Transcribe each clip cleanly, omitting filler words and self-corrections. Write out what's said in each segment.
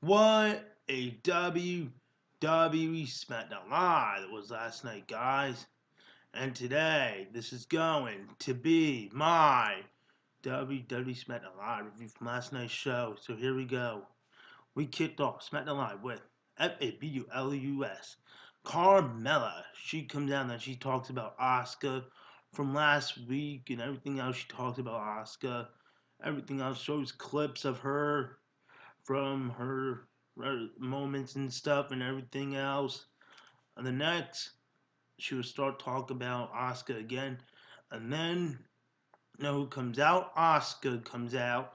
What a WWE SmackDown Live that was last night, guys. And today, this is going to be my WWE SmackDown Live review from last night's show. So here we go. We kicked off SmackDown Live with Fabulous. Carmella. She comes down and she talks about Asuka from last week and everything else. She talks about Asuka. Everything else shows clips of her from her moments and stuff and everything else. And the next, she would start talking about Asuka again. And then, you know who comes out? Asuka comes out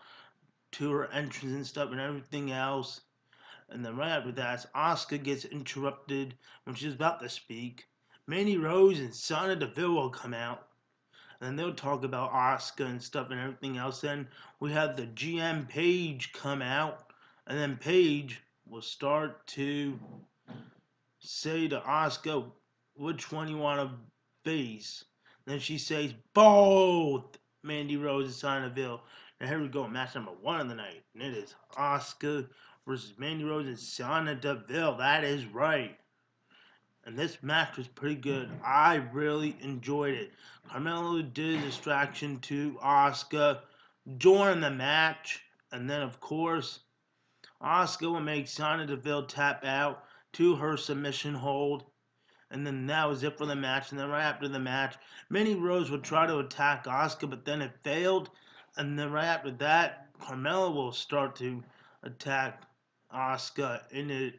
to her entrance and stuff and everything else. And then right after that, Asuka gets interrupted when she's about to speak. Mandy Rose and Sonya Deville will come out. And then they'll talk about Asuka and stuff and everything else. Then we have the GM Paige come out. And then Paige will start to say to Asuka which one you want to face. Then she says both Mandy Rose and Sonya Deville. Now here we go, match number 1 of the night. And it is Asuka versus Mandy Rose and Sonya Deville. That is right. And this match was pretty good. I really enjoyed it. Carmelo did a distraction to Asuka during the match. And then, of course, Asuka will make Sonya Deville tap out to her submission hold. And then that was it for the match. And then right after the match, Mandy Rose would try to attack Asuka, but then it failed. And then right after that, Carmella will start to attack Asuka, and it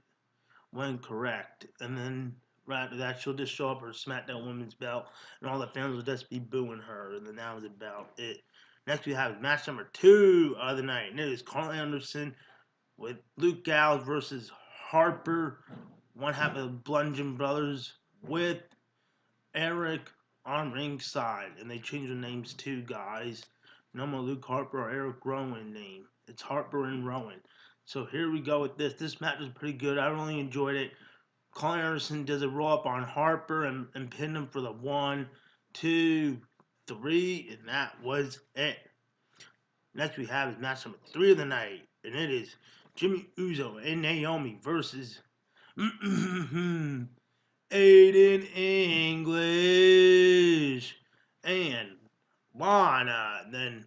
went correct. And then right after that, she'll just show up her SmackDown Women's belt, and all the fans will just be booing her. And then that was about it. Next, we have match number 2 of the night, and it is Carl Anderson with Luke Gallows versus Harper, one half of the Bludgeon Brothers, with Eric on ringside. And they changed their names too, guys. No more Luke Harper or Eric Rowan name. It's Harper and Rowan. So here we go with this. This match was pretty good. I really enjoyed it. Carl Anderson does a roll up on Harper and pinned him for the 1, 2, 3, and that was it. Next we have is match number 3 of the night, and it is Jimmy Uso and Naomi versus Aiden English and Lana. Then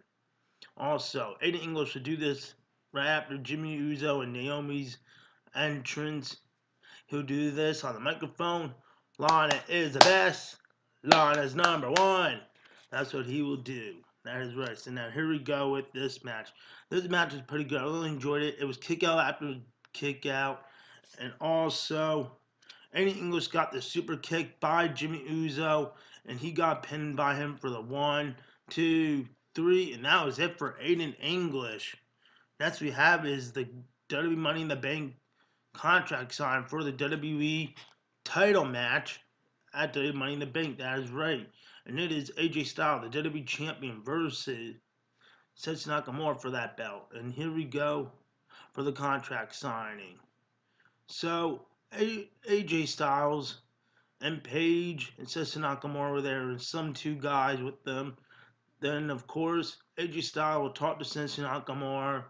also Aiden English will do this right after Jimmy Uso and Naomi's entrance. He'll do this on the microphone. Lana is the best. Lana's number 1. That's what he will do. That is right. So now here we go with this match. This match is pretty good. I really enjoyed it. It was kick out after kick out. And also, Eddie English got the super kick by Jimmy Uso. And he got pinned by him for the 1, 2, 3. And that was it for Aiden English. Next we have is the WWE Money in the Bank contract signed for the WWE title match at the Money in the Bank. That is right. And it is AJ Styles, the WWE Champion, versus Seth Nakamura for that belt. And here we go for the contract signing. So, AJ Styles and Paige and Seth Nakamura were there, and some 2 guys with them. Then, of course, AJ Styles will talk to Seth Nakamura.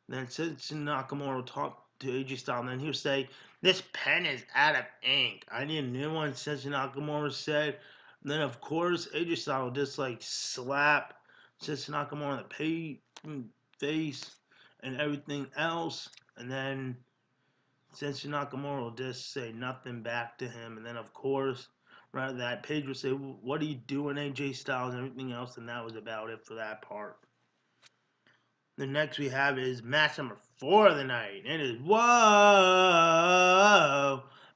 Then Seth Nakamura will talk to AJ Styles, and then he'll say, "This pen is out of ink. I need a new one," Sensei Nakamura said. And then, of course, AJ Styles will just like slap Sensei Nakamura in the face and everything else. And then Sensei Nakamura will just say nothing back to him. And then, of course, right after that, Paige will say, "What are you doing, AJ Styles?" and everything else. And that was about it for that part. The next we have is match number 4 of the night. It is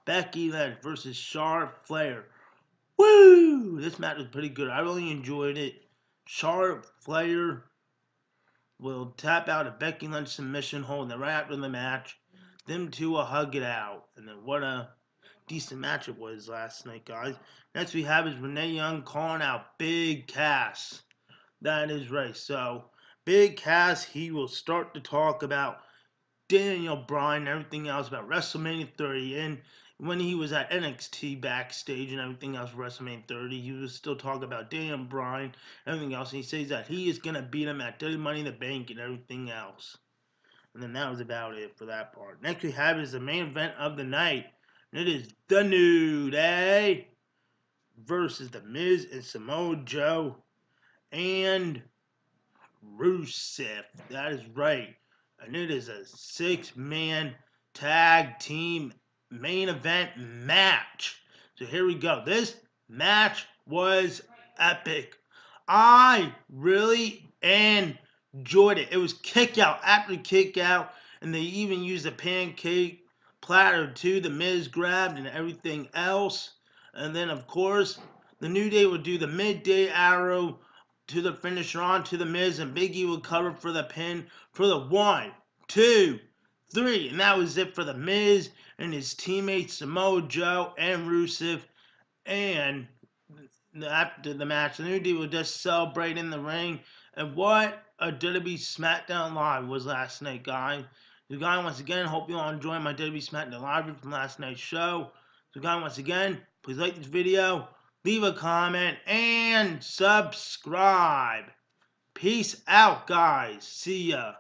Becky Lynch versus Charlotte Flair. Woo! This match was pretty good. I really enjoyed it. Charlotte Flair will tap out a Becky Lynch submission hold, and then right after the match, them 2 will hug it out. And then what a decent match it was last night, guys. Next we have is Renee Young calling out Big Cass. That is right. So Big Cass, he will start to talk about Daniel Bryan and everything else about WrestleMania 30. And when he was at NXT backstage and everything else for WrestleMania 30, he was still talking about Daniel Bryan and everything else. And he says that he is going to beat him at Dirty Money in the Bank and everything else. And then that was about it for that part. Next we have is the main event of the night. And it is The New Day versus The Miz and Samoa Joe and Rusev. That is right. And it is a 6-man tag team main event match. So here we go. This match was epic. I really enjoyed it. It was kick out after kick out, and they even used a pancake platter too. The Miz grabbed and everything else. And then, of course, the New Day would do the midday arrow to the finisher on to the Miz, and Big E would cover for the pin for the 1, 2, 3, and that was it for the Miz and his teammates Samoa Joe and Rusev. And after the match, the New Day would just celebrate in the ring. And what a WWE SmackDown Live was last night, guys. So, guys, once again, hope you all enjoyed my WWE SmackDown Live from last night's show. So, guys, once again, please like this video, leave a comment, and subscribe. Peace out, guys. See ya.